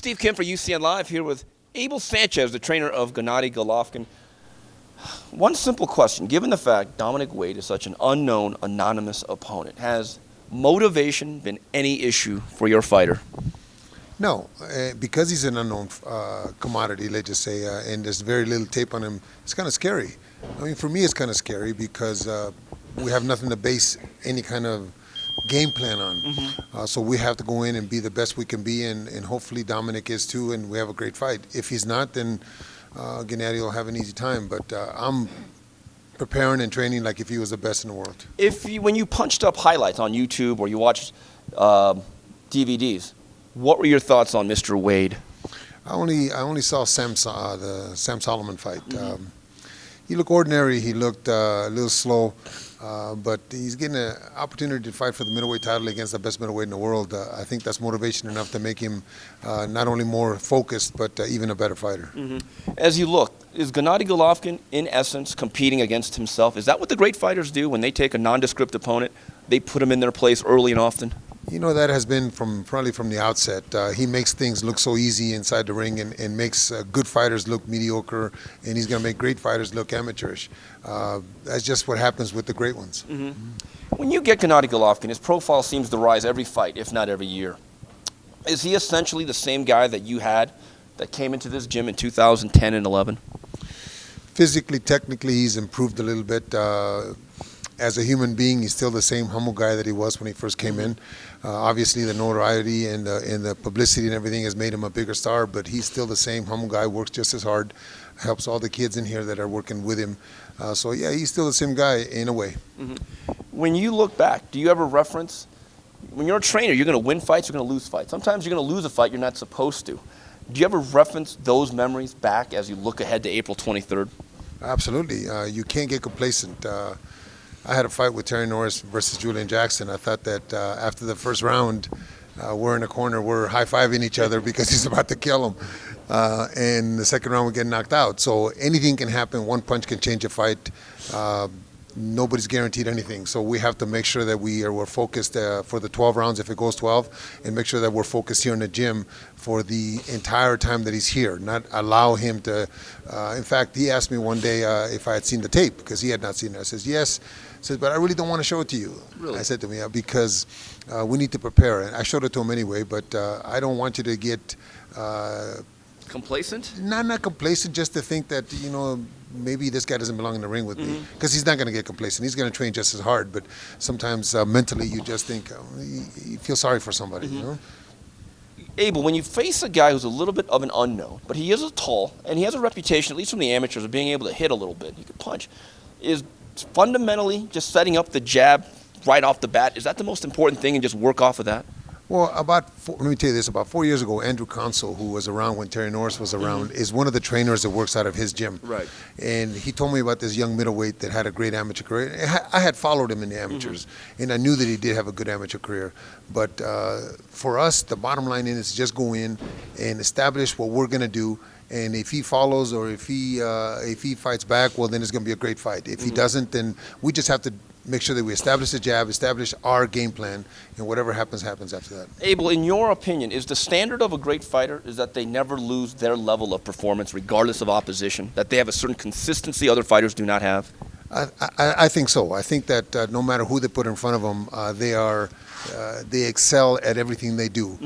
Steve Kim for UCN Live here with Abel Sanchez, the trainer of Gennady Golovkin. One simple question. Given the fact Dominic Wade is such an unknown, anonymous opponent, has motivation been any issue for your fighter? No, because he's an unknown commodity, let's just say, and there's very little tape on him, it's kind of scary. I mean, for me, it's kind of scary because we have nothing to base any kind of game plan on. So we have to go in and be the best we can be, and hopefully Dominic is too, and we have a great fight. If he's not, then Gennady will have an easy time. But I'm preparing and training like if he was the best in the world. When you punched up highlights on YouTube or you watched DVDs, what were your thoughts on Mr. Wade? I only saw the Sam Solomon fight. He looked ordinary. He looked a little slow, but he's getting an opportunity to fight for the middleweight title against the best middleweight in the world. I think that's motivation enough to make him not only more focused, but even a better fighter. As you look, is Gennady Golovkin, in essence, competing against himself? Is that what the great fighters do when they take a nondescript opponent? They put him in their place early and often? You know, that has been probably from the outset. He makes things look so easy inside the ring and makes good fighters look mediocre, and he's going to make great fighters look amateurish. That's just what happens with the great ones. When you get Gennady Golovkin, his profile seems to rise every fight, if not every year. Is he essentially the same guy that you had that came into this gym in 2010 and 11? Physically, technically, he's improved a little bit. As a human being, he's still the same humble guy that he was when he first came in. Obviously, the notoriety and the publicity and everything has made him a bigger star, but he's still the same humble guy, works just as hard, helps all the kids in here that are working with him. So, yeah, he's still the same guy in a way. When you look back, do you ever reference, when you're a trainer, you're going to win fights, you're going to lose fights. Sometimes you're going to lose a fight you're not supposed to. Do you ever reference those memories back as you look ahead to April 23rd? Absolutely. You can't get complacent. I had a fight with Terry Norris versus Julian Jackson. I thought that after the first round, we're in a corner, we're high-fiving each other because he's about to kill him. And the second round, we get knocked out. So anything can happen. One punch can change a fight. Nobody's guaranteed anything. So we have to make sure that we're focused for the 12 rounds if it goes 12, and make sure that we're focused here in the gym for the entire time that he's here, not allow him to. In fact, he asked me one day if I had seen the tape because he had not seen it. I says, yes. He says, but I really don't want to show it to you. Really? I said to him, yeah, because we need to prepare. And I showed it to him anyway, but I don't want you to get complacent? Not complacent, just to think that, you know, maybe this guy doesn't belong in the ring with me. Because he's not going to get complacent. He's going to train just as hard, but sometimes mentally you just think, you feel sorry for somebody, you know? Abel, when you face a guy who's a little bit of an unknown, but he is tall, and he has a reputation, at least from the amateurs, of being able to hit a little bit, he can punch, is fundamentally just setting up the jab right off the bat, is that the most important thing, and just work off of that? Well, let me tell you this, about 4 years ago, Andrew Consul, who was around when Terry Norris was around, is one of the trainers that works out of his gym. Right. And he told me about this young middleweight that had a great amateur career. I had followed him in the amateurs, and I knew that he did have a good amateur career. But for us, the bottom line is just go in and establish what we're going to do. And if he follows or if he fights back, well, then it's going to be a great fight. If he doesn't, then we just have to make sure that we establish the jab, establish our game plan, and whatever happens, happens after that. Abel, in your opinion, is the standard of a great fighter is that they never lose their level of performance regardless of opposition, that they have a certain consistency other fighters do not have? I think so. I think that no matter who they put in front of them, they excel at everything they do.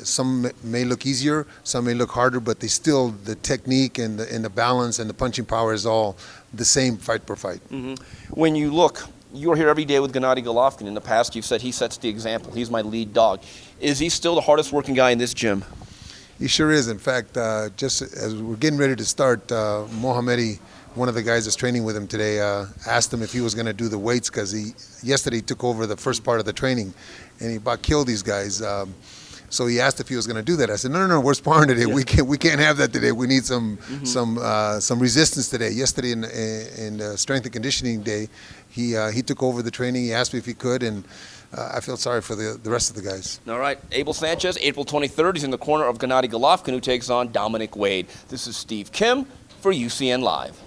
Some may look easier, some may look harder, but the technique and the balance and the punching power is all the same fight per fight. When you look, you're here every day with Gennady Golovkin. In the past, you've said he sets the example. He's my lead dog. Is he still the hardest working guy in this gym? He sure is. In fact, just as we're getting ready to start, Mohamedi, one of the guys that's training with him today, asked him if he was going to do the weights because yesterday he took over the first part of the training and he about killed these guys. So he asked if he was going to do that. I said, no, we're sparring today. Yeah. We can't have that today. We need some resistance today. Yesterday in strength and conditioning day, he took over the training. He asked me if he could, and I feel sorry for the rest of the guys. All right, Abel Sanchez, April 23rd. He's in the corner of Gennady Golovkin, who takes on Dominic Wade. This is Steve Kim for UCN Live.